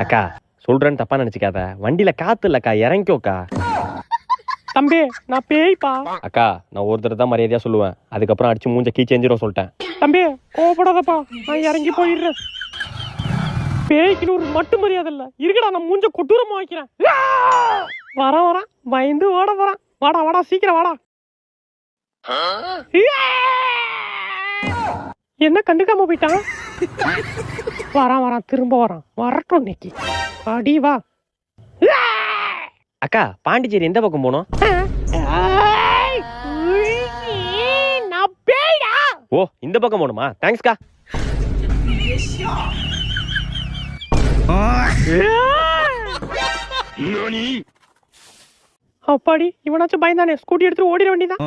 அக்கா சொல்றேன்னு தப்பா நினைச்சுக்காத, வண்டியில காத்து இல்லக்கா, இறங்கிக்கோக்கா. தம்பி நான் பேய்ப்பா. அக்கா நான் ஒரு தடவை தான் மரியாதையா சொல்லுவேன், அதுக்கப்புறம் அடிச்சு மூஞ்ச கீச்சேஞ்சிரும் சொல்லிட்டேன். தம்பி கோவப்படாதப்பா, நான் இறங்கி போயிடுறேன். பேய்க்குன்னு ஒரு மட்டு மரியாதை இல்ல இருக்கடா, நான் மூஞ்ச கொட்டூரமா வைக்கிறேன். வரான் பயந்து ஓட போறான். வாடா சீக்கிரம் வாடா. என்ன கண்டுக்காம போயிட்டான்? வரான் திரும்ப வரட்டும் இன்னைக்கு. அடி வா. அக்கா பாண்டிச்சேரி எந்த பக்கம் போனோம்? ஓ இந்த பக்கம் போகணுமா? தேங்க்ஸ்க்கா. அப்பாடி இவனாச்சும் பயந்தானே, ஸ்கூட்டி எடுத்து ஓடிட வேண்டியதான்.